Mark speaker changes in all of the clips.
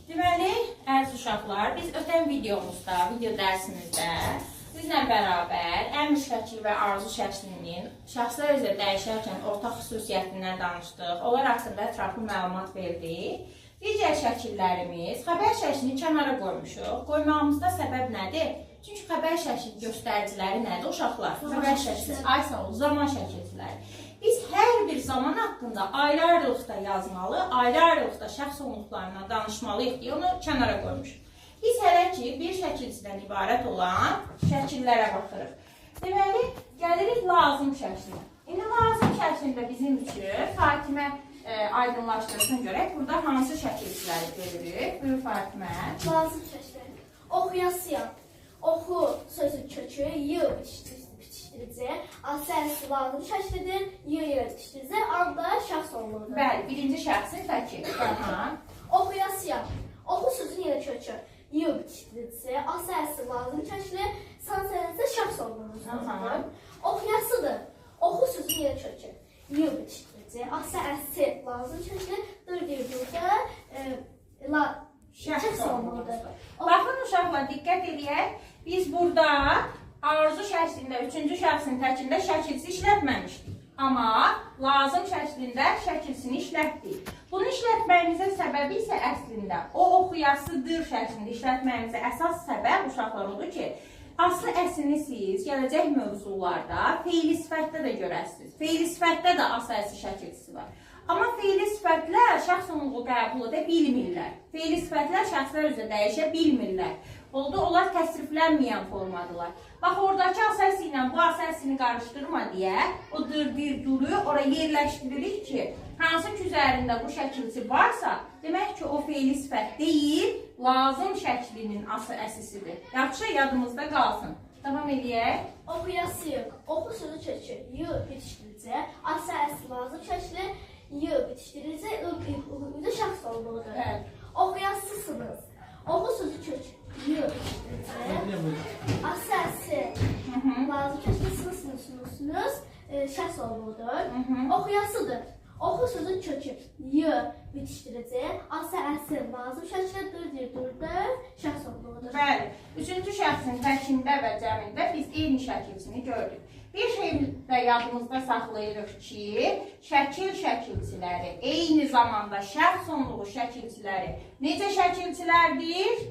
Speaker 1: Deməli, əziz uşaqlar, biz ötən videomuzda, video dərsimizdə sizlə bərabər əmr şəkli və arzu şəklinin şəxslər üzrə dəyişərkən ortaq xüsusiyyətindən danışdıq. Onlar haqqında ətraflı məlumat verdik. Digər şəkillərimiz, xəbər şəklini kənara qoymuşuq. Qoymağımızda səbəb nədir? Çünki xəbər şəkli göstəriciləri nədir uşaqlar? Xəbər şəkli, zaman şəkilciləri. Biz hər bir zaman haqqında ayrı-ayrılıqda yazmalı, ayrı-ayrılıqda şəxs olunluqlarına danışmalıyıq deyə onu kənara qoymuşuq. Biz hələ ki, bir şəkilcidən ibarət olan şəkillərə baxırıq. Deməli, gəlirik lazım şəklinə. İndi lazım şəklində bizim üçün Fatimə aydınlaşdırsın görək. Burada hansı şəkilciləri görürük? Buyur Fatimə.
Speaker 2: Lazım şəkilləri. Oxuyasıyan. Oxu sözün kökü, y bitişdirici, asəsi lazım şəklidir, y bitişdirici, anda şəxs olunur.
Speaker 1: Bəli, birinci şəxsin təki.
Speaker 2: Oxuyasıyan. Oxu sözün yenə kökü, y bitişdirici, asəsi lazım şəkli, sansərində şəxs olunur. Oxuyasıdır. Oxu sözün yenə kökü, y bitişdirici, asəsi lazım şəkli, dördürdürdə, şəxs olmalıdır.
Speaker 1: Baxın uşaqlar, diqqət edək. Biz burada arzu şəklində, üçüncü şəxsin təkində şəkilsi işlətməmişdik. Amma lazım şəklində şəkilsini işlətdik. Bunu işlətməyimizin səbəbi isə əslində o oxuyasıdır şəklində işlətməyimizin əsas səbəb uşaqlar odur ki, aslı əslini siz gələcək mövzularda feili sifətdə də görəsiniz. Feili sifətdə də asəsi şəkilsi var. Amma feili sifətlər şəxs onluğu qəbul edə bilmirlər. Feili sifətlər şəxslər üzrə dəyişə bilmirlər. Oldu, onlar təsriflənməyən formadılar. Bax, oradakı asəsi ilə bu asəsini qarışdırma deyə o duru oraya yerləşdiririk ki, hansı ki üzərində bu şəkilsi varsa, demək ki, o feili sifət deyil, lazım şəklinin əsisidir. Yaxşı, yadımızda qalsın. Davam edək.
Speaker 2: Oxuyasıyıq. Oxu sözü kökü, y bitişdirici, asəsi lazım şəkli, y bitişdirici, ı şəxs olmalıdır. Oxuyasısınız. Oxu sözü kökü, y bitişdirici, asəsi lazım şəkli, sınırsınız, şəxs olmalıdır. Oxuyasıdır. Oxu sözün kökü, y bitişdirici, asəsi lazım şəkli, dördürdürdə şəxs olmalıdır.
Speaker 1: Bəli, üçüncü şəxsin təkində və cəmində biz eyni şəkilsini gördük. Bir şey də yadımızda saxlayırıq ki, şəkil şəkilçiləri, eyni zamanda şəxs onluğu şəkilçiləri necə şəkilçilərdir?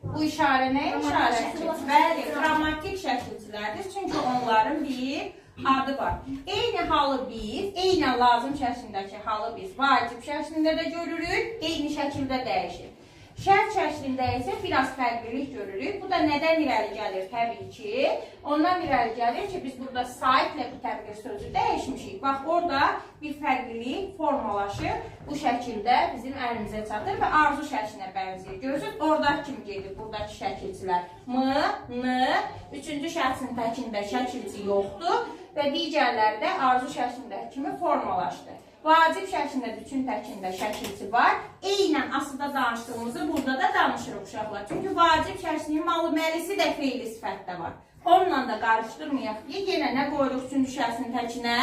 Speaker 1: Bu işarə nə işarəsidir? Bəli, qrammatik şəkilçilərdir. Çünki onların bir adı var. Eyni halı biz, eynən lazım şəklindəki halı biz vacib şəklində də görürük, eyni şəkildə dəyişir. Şərt şəklində isə biraz fərqlilik görürük. Bu da nədən irəli gəlir? Təbii ki, ondan irəli gəlir ki, biz burada saitlə bu təbqir sözü dəyişmişik. Bax, orada bir fərqlilik formalaşır. Bu şəkildə bizim əlimizə çatır və arzu şəklinə bənzəyir. Görürsünüz, oradakı kimi gedir buradakı şəkilçilər. M, N, üçüncü şəxsin təkində şəkilçi yoxdur və digərləri də arzu şəklindəki kimi formalaşdı. Vacib şəklində bütün təkində şəkilçi var. Eynən asılda danışdığımızı burada da danışırıq uşaqlar. Çünki vacib şəklinin malı-məlisi də feili sifətdə var. Onunla da qarışdırmayaq deyə yenə nə qoyuruq üçüncü şəxsin təkinə?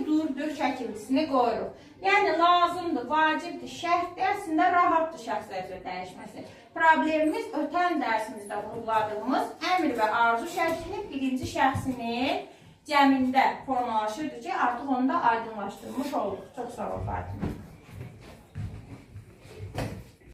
Speaker 1: Dur şəkilçisini qoyuruq. Yəni lazımdır, vacibdir, şərtdir, əslində rahatdır şəxslər üzrə dəyişməsi. Problemimiz ötən dərsimizdə vurguladığımız əmr və arzu şəklinin birinci şəxsinin cəmində formalaşırdı ki, artıq onu da aydınlaşdırmış olduq. Çox sağ ol, Fatimə.